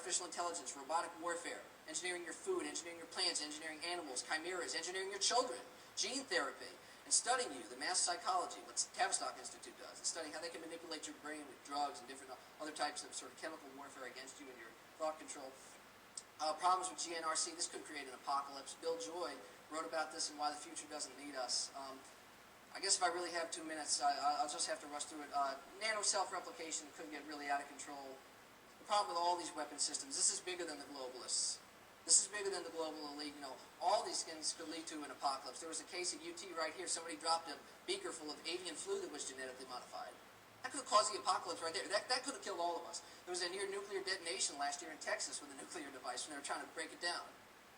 artificial intelligence, robotic warfare, engineering your food, engineering your plants, engineering animals, chimeras, engineering your children, gene therapy, and studying you, the mass psychology, what Tavistock Institute does, and studying how they can manipulate your brain with drugs and different other types of sort of chemical warfare against you and your thought control. Problems with GNRC, this could create an apocalypse. Bill Joy wrote about this and why the future doesn't need us. I guess if I really have 2 minutes, I'll just have to rush through it. Nano self-replication could get really out of control. The problem with all these weapon systems, this is bigger than the globalists. This is bigger than the global elite. You know, all these things could lead to an apocalypse. There was a case at UT right here. Somebody dropped a beaker full of avian flu that was genetically modified. That could have caused the apocalypse right there. That could have killed all of us. There was a near nuclear detonation last year in Texas with a nuclear device when they were trying to break it down.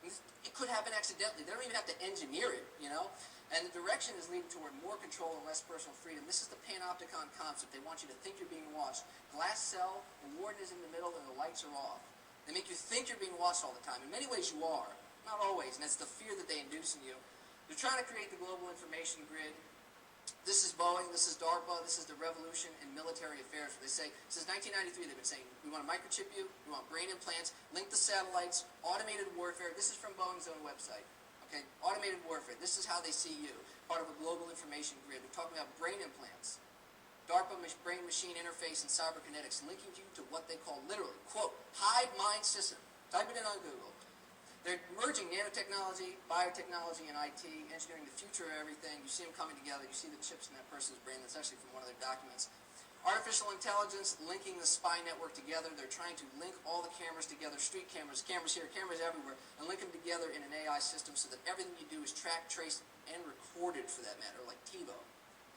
It could happen accidentally. They don't even have to engineer it, you know? And the direction is leading toward more control and less personal freedom. This is the panopticon concept. They want you to think you're being watched. Glass cell, the warden is in the middle, and the lights are off. They make you think you're being watched all the time. In many ways you are. Not always, and it's the fear that they induce in you. They're trying to create the global information grid. This is Boeing, this is DARPA, this is the revolution in military affairs. They say, since 1993 they've been saying, we want to microchip you, we want brain implants, link the satellites, automated warfare. This is from Boeing's own website. Okay, automated warfare. This is how they see you, part of a global information grid. We're talking about brain implants. DARPA brain-machine interface and cybernetics linking you to what they call literally, quote, hive mind system. Type it in on Google. They're merging nanotechnology, biotechnology, and IT, engineering the future of everything. You see them coming together. You see the chips in that person's brain. That's actually from one of their documents. Artificial intelligence, linking the spy network together. They're trying to link all the cameras together, street cameras, cameras here, cameras everywhere, and link them together in an AI system so that everything you do is tracked, traced, and recorded, for that matter, like TiVo.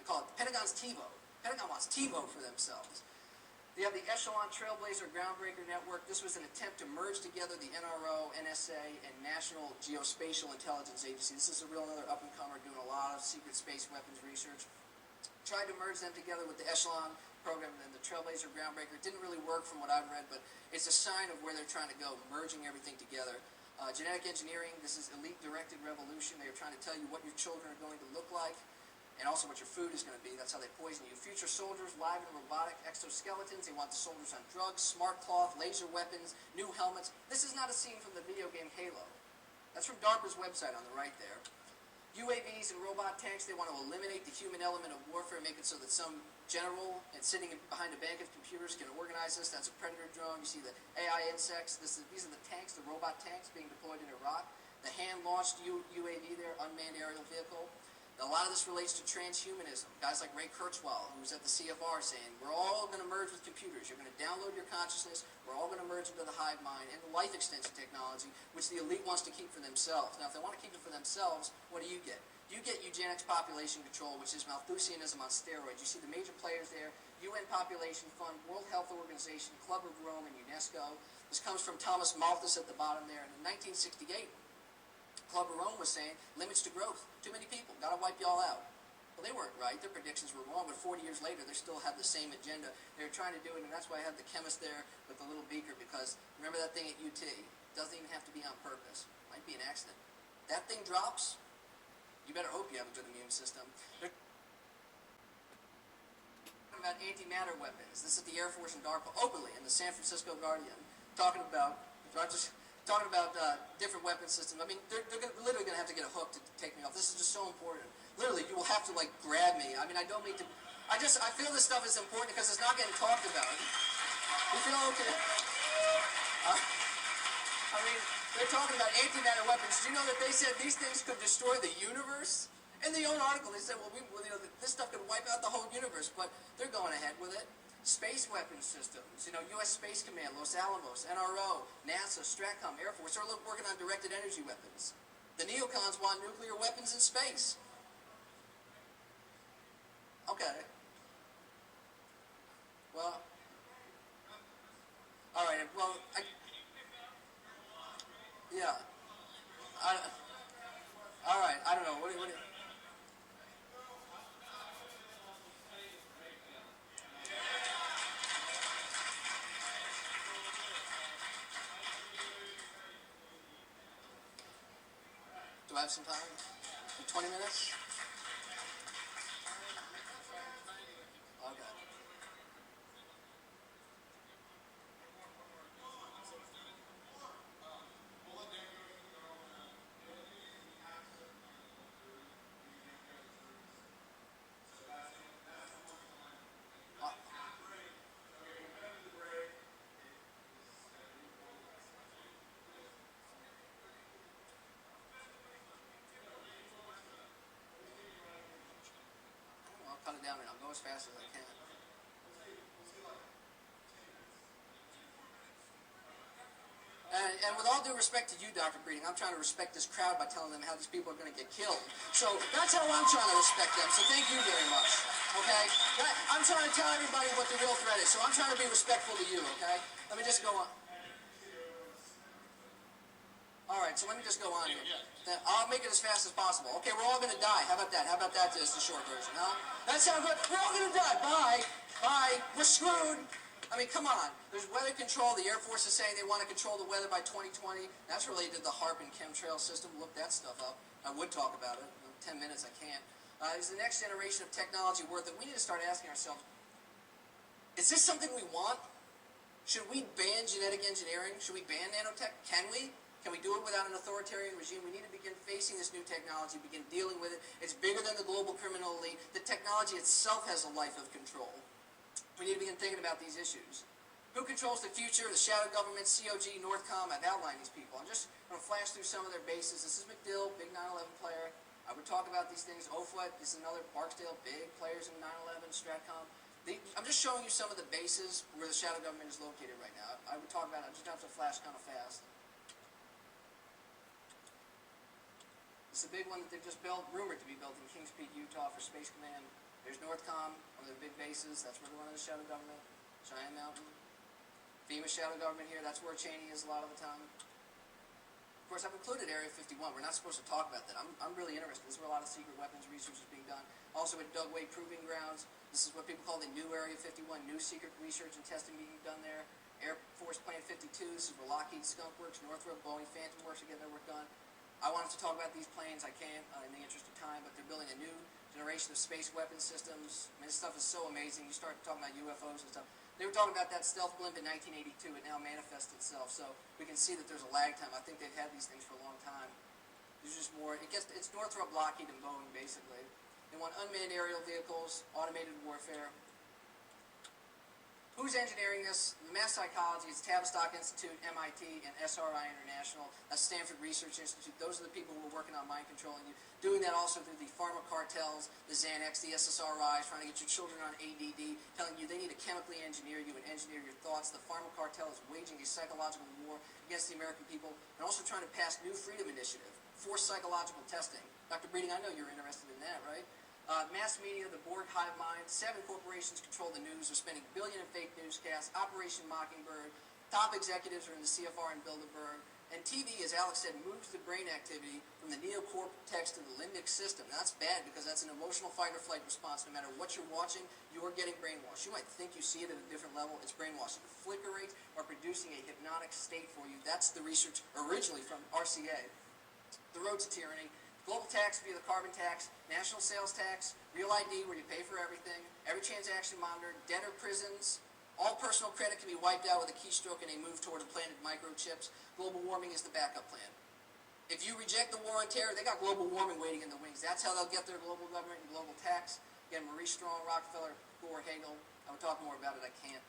They call it the Pentagon's TiVo. Pentagon wants TiVo for themselves. They have the Echelon Trailblazer Groundbreaker Network. This was an attempt to merge together the NRO, NSA, and National Geospatial Intelligence Agency. This is a real another up-and-comer doing a lot of secret space weapons research. Tried to merge them together with the Echelon program and the Trailblazer Groundbreaker. It didn't really work from what I've read, but it's a sign of where they're trying to go, merging everything together. Genetic engineering, this is elite-directed revolution. They are trying to tell you what your children are going to look like, and also what your food is going to be. That's how they poison you. Future soldiers, live and robotic exoskeletons. They want the soldiers on drugs, smart cloth, laser weapons, new helmets. This is not a scene from the video game Halo. That's from DARPA's website on the right there. UAVs and robot tanks, they want to eliminate the human element of warfare, make it so that some general and sitting behind a bank of computers can organize this. That's a Predator drone. You see the AI insects. These are the tanks, the robot tanks being deployed in Iraq. The hand-launched UAV there, unmanned aerial vehicle. A lot of this relates to transhumanism. Guys like Ray Kurzweil, who's at the CFR, saying, we're all going to merge with computers. You're going to download your consciousness. We're all going to merge into the hive mind and life extension technology, which the elite wants to keep for themselves. Now, if they want to keep it for themselves, what do? You get eugenics population control, which is Malthusianism on steroids. You see the major players there, UN Population Fund, World Health Organization, Club of Rome, and UNESCO. This comes from Thomas Malthus at the bottom there. In 1968, Club of Rome was saying, limits to growth, too many people, gotta wipe y'all out. Well, they weren't right, their predictions were wrong, but 40 years later, they still have the same agenda. They're trying to do it, and that's why I have the chemist there with the little beaker, because remember that thing at UT? Doesn't even have to be on purpose. Might be an accident. That thing drops, you better hope you have a good immune system. They're talking about antimatter weapons. This is the Air Force and DARPA openly in the San Francisco Guardian, talking about different weapon systems. I mean, they're literally going to have to get a hook to take me off. This is just so important. Literally, you will have to, like, grab me. I mean, I don't mean to... I feel this stuff is important because it's not getting talked about. You feel okay? I mean, they're talking about antimatter weapons. Did you know that they said these things could destroy the universe? In the own article, they said, well, this stuff could wipe out the whole universe, but they're going ahead with it. Space weapons systems, U.S. Space Command, Los Alamos, NRO, NASA, STRATCOM, Air Force, they're working on directed energy weapons. The neocons want nuclear weapons in space. Okay. Well, all right, well, yeah. All right, I don't know, what do you... Do I have some time? 20 minutes? Okay. down and I'll go as fast as I can. And with all due respect to you, Dr. Breeding, I'm trying to respect this crowd by telling them how these people are going to get killed. So that's how I'm trying to respect them. So thank you very much. Okay? I'm trying to tell everybody what the real threat is. So I'm trying to be respectful to you, okay? Let me just go on. All right, so let me just go on here. I'll make it as fast as possible. Okay, we're all going to die. How about that? How about that just the short version, huh? That sounds good. We're all going to die. Bye. Bye. We're screwed. I mean, come on. There's weather control. The Air Force is saying they want to control the weather by 2020. That's related to the HARP and chemtrail system. Look that stuff up. I would talk about it. In 10 minutes, I can't. Is the next generation of technology worth it? We need to start asking ourselves, is this something we want? Should we ban genetic engineering? Should we ban nanotech? Can we? Can we do it without an authoritarian regime? We need to begin facing this new technology, begin dealing with it. It's bigger than the global criminal elite. The technology itself has a life of control. We need to begin thinking about these issues. Who controls the future? The shadow government, COG, Northcom. I've outlined these people. I'm just going to flash through some of their bases. This is McDill, big 9/11 player. I would talk about these things. Ofwat, this is another Barksdale, big players in 9/11, Stratcom. I'm just showing you some of the bases where the shadow government is located right now. I would talk about it. I'm just going to have to flash kind of fast. This is a big one that they've just built, rumored to be built in Kings Peak, Utah for Space Command. There's Northcom, one of their big bases. That's where they're running the shadow government. Cheyenne Mountain. FEMA shadow government here. That's where Cheney is a lot of the time. Of course, I've included Area 51. We're not supposed to talk about that. I'm really interested. This is where a lot of secret weapons research is being done. Also at Doug Wade Proving Grounds. This is what people call the new Area 51, new secret research and testing being done there. Air Force Plant 52. This is where Lockheed Skunk Works, Northrop, Boeing, Phantom Works are getting their work done. I wanted to talk about these planes. I can't in the interest of time, but they're building a new generation of space weapon systems. I mean, this stuff is so amazing. You start talking about UFOs and stuff. They were talking about that stealth blimp in 1982. It now manifests itself, so we can see that there's a lag time. I think they've had these things for a long time. There's just more. It's Northrop, Lockheed, and Boeing, basically. They want unmanned aerial vehicles, automated warfare. Who's engineering this? The mass psychology is Tavistock Institute, MIT, and SRI International. That's Stanford Research Institute. Those are the people who are working on mind controlling you. Doing that also through the pharma cartels, the Xanax, the SSRIs, trying to get your children on ADD, telling you they need to chemically engineer you and engineer your thoughts. The pharma cartel is waging a psychological war against the American people and also trying to pass new freedom initiative, forced psychological testing. Dr. Breeding, I know you're interested in that, right? Mass media, the Borg hive mind, 7 corporations control the news. They're spending billion in fake newscasts. Operation Mockingbird. Top executives are in the CFR and Bilderberg. And TV, as Alex said, moves the brain activity from the neocortex to the limbic system. Now, that's bad because that's an emotional fight-or-flight response. No matter what you're watching, you're getting brainwashed. You might think you see it at a different level. It's brainwashing. The flicker rates are producing a hypnotic state for you. That's the research originally from RCA. The road to tyranny. Global tax via the carbon tax, national sales tax, real ID where you pay for everything, every transaction monitored, debtor prisons, all personal credit can be wiped out with a keystroke and a move toward implanted microchips. Global warming is the backup plan. If you reject the war on terror, they got global warming waiting in the wings. That's how they'll get their global government and global tax. Again, Maurice Strong, Rockefeller, Gore, Hagel. I would talk more about it, I can't.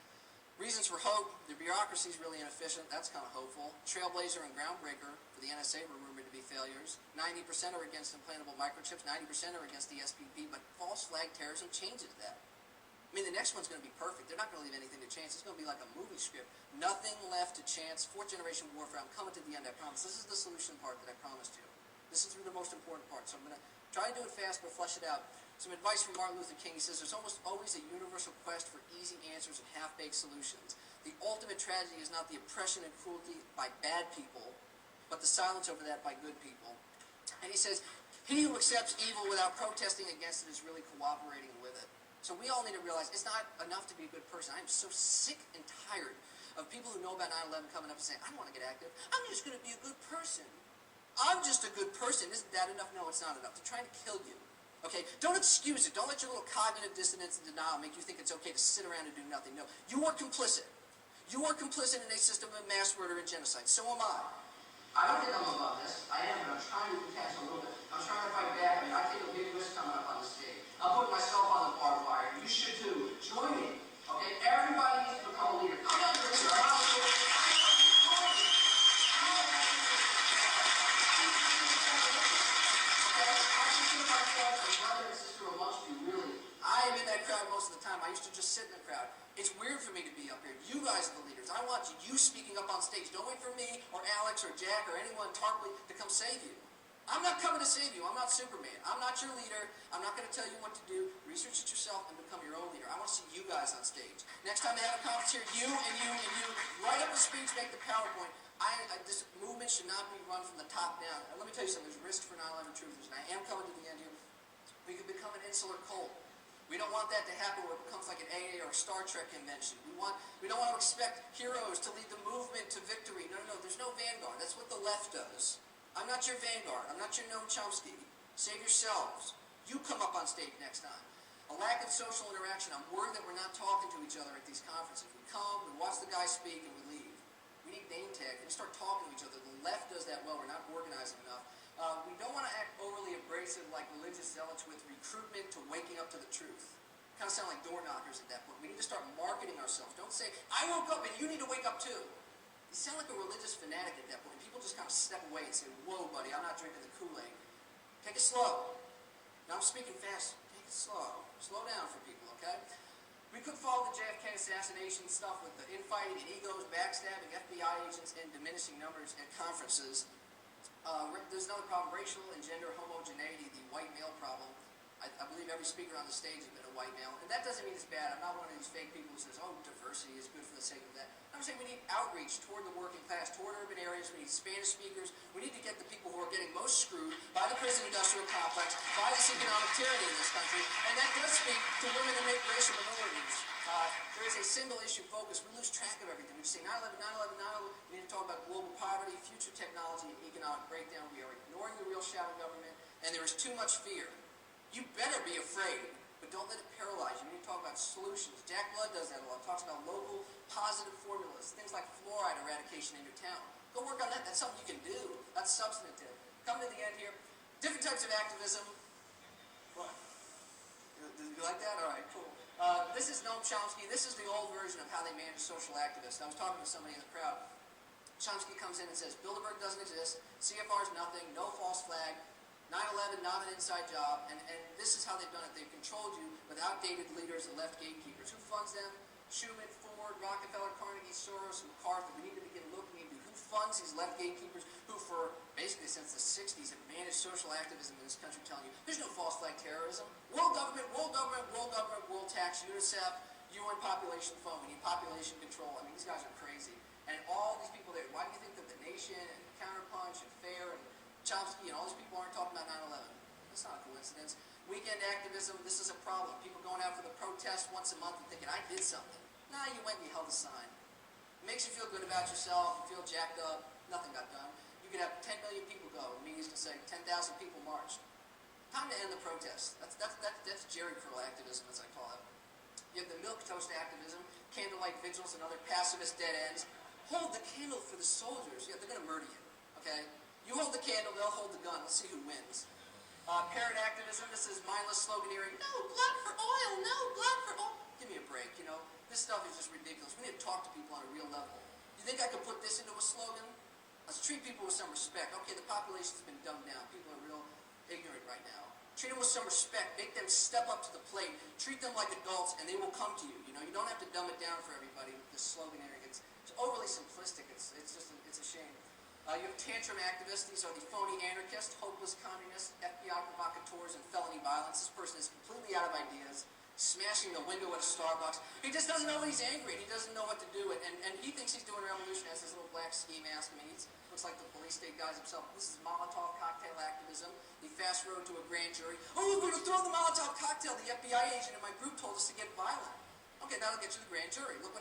Reasons for hope. The bureaucracy is really inefficient. That's kind of hopeful. Trailblazer and groundbreaker for the NSA were rumored to be failures. 90% are against implantable microchips. 90% are against the SPP. But false flag terrorism changes that. I mean, the next one's going to be perfect. They're not going to leave anything to chance. It's going to be like a movie script. Nothing left to chance. 4th generation warfare. I'm coming to the end, I promise. This is the solution part that I promised you. This is the most important part. So I'm going to try to do it fast, but flesh it out. Some advice from Martin Luther King. He says, there's almost always a universal quest for easy answers and half-baked solutions. The ultimate tragedy is not the oppression and cruelty by bad people, but the silence over that by good people. And he says, he who accepts evil without protesting against it is really cooperating with it. So we all need to realize it's not enough to be a good person. I am so sick and tired of people who know about 9/11 coming up and saying, I don't want to get active. I'm just going to be a good person. I'm just a good person. Isn't that enough? No, it's not enough. They're trying to kill you. Okay, don't excuse it. Don't let your little cognitive dissonance and denial make you think it's okay to sit around and do nothing. No, you are complicit. You are complicit in a system of mass murder and genocide. So am I. I don't think I'm above this. I am, but I'm trying to detach a little bit. I'm trying to fight back. I mean, I take a big risk coming up on the stage. I'm putting myself on the barbed wire. You should too. Join me. Okay, everybody needs to become a leader. I'm not the leader. I'm not the leader. I am in that you speaking up on stage. Don't wait for me or Alex or Jack or anyone Tarpley to come save you. I'm not coming to save you. I'm not Superman. I'm not your leader. I'm not going to tell you what to do. Research it yourself and become your own leader. I want to see you guys on stage. Next time they have a conference here, you and you and you, write up a speech, make the PowerPoint. This movement should not be run from the top down. And let me tell you something. There's risk for 9/11 truthers, and I am coming to the end here. We could become an insular cult. We don't want that to happen where it becomes like an AA or a Star Trek convention. We don't want to expect heroes to lead the movement to victory. No. There's no vanguard. That's what the left does. I'm not your vanguard. I'm not your Noam Chomsky. Save yourselves. You come up on stage next time. A lack of social interaction. I'm worried that we're not talking to each other at these conferences. We come, we watch the guy speak, and we leave. We need name tags. We start talking to each other. The left does that well. We're not organizing enough. We don't want to act overly abrasive like religious zealots with recruitment to waking up to the truth. Kind of sound like door knockers at that point. We need to start marketing ourselves. Don't say, I woke up and you need to wake up too. You sound like a religious fanatic at that point. People just kind of step away and say, whoa, buddy, I'm not drinking the Kool-Aid. Take it slow. Now I'm speaking fast. Take it slow. Slow down for people, okay? We could follow the JFK assassination stuff with the infighting and egos, backstabbing, FBI agents, and diminishing numbers at conferences. There's another problem, racial and gender homogeneity, the white male problem. I believe every speaker on the stage has been a white male. And that doesn't mean it's bad. I'm not one of these fake people who says, oh, diversity is good for the sake of that. I'm saying we need outreach toward the working class, toward urban areas. We need Spanish speakers. We need to get the people who are getting most screwed by the prison-industrial complex, by this economic tyranny in this country. And that does speak to women and racial minorities. There is a single-issue focus. We lose track of everything. We just say 9/11, 9/11, 9/11. We need to talk about global poverty, future technology, and economic breakdown. We are ignoring the real shadow government, and there is too much fear. You better be afraid, but don't let it paralyze you. We need to talk about solutions. Jack Blood does that a lot. Talks about local positive formulas, things like fluoride eradication in your town. Go work on that. That's something you can do. That's substantive. Come to the end here. Different types of activism. What? You like that? All right, cool. This is Noam Chomsky. This is the old version of how they manage social activists. I was talking to somebody in the crowd. Chomsky comes in and says, Bilderberg doesn't exist. CFR is nothing. No false flag. 9/11, not an inside job, and this is how they've done it. They've controlled you with outdated leaders and left gatekeepers. Who funds them? Schuman, Ford, Rockefeller, Carnegie, Soros, and McCarthy. We need to begin looking into who funds these left gatekeepers who for basically since the 60s have managed social activism in this country, telling you there's no false flag terrorism. World government, world government, world government, world tax, UNICEF, UN population fund. We need population control. I mean, these guys are crazy. And all these people there, why do you think that The Nation and Counterpunch and FAIR and Chomsky and all these people aren't talking about 9/11. That's not a coincidence. Weekend activism, this is a problem. People going out for the protest once a month and thinking, I did something. Nah, you went and you held a sign. It makes you feel good about yourself, you feel jacked up, nothing got done. You could have 10 million people go. The media's can say 10,000 people marched. Time to end the protest. That's Jerry curl activism, as I call it. You have the milquetoast activism, candlelight vigils, and other pacifist dead ends. Hold the candle for the soldiers. Yeah, they're going to murder you, okay? You hold the candle, they'll hold the gun. Let's see who wins. Parrot activism, this is mindless sloganeering. No blood for oil, no blood for oil. Give me a break, you know. This stuff is just ridiculous. We need to talk to people on a real level. You think I could put this into a slogan? Let's treat people with some respect. Okay, the population's been dumbed down. People are real ignorant right now. Treat them with some respect. Make them step up to the plate. Treat them like adults, and they will come to you. You know, you don't have to dumb it down for everybody with this sloganeering. It's overly simplistic. It's a shame. You have tantrum activists. These are the phony anarchists, hopeless communists, FBI provocateurs, and felony violence. This person is completely out of ideas, smashing the window at a Starbucks. He just doesn't know when he's angry. He doesn't know what to do. And he thinks he's doing a revolution. Has this little black ski mask. I mean, he looks like the police state guys himself. This is Molotov cocktail activism, the fast road to a grand jury. Oh, we're going to throw the Molotov cocktail. The FBI agent in my group told us to get violent. Okay, that'll get you the grand jury. Look what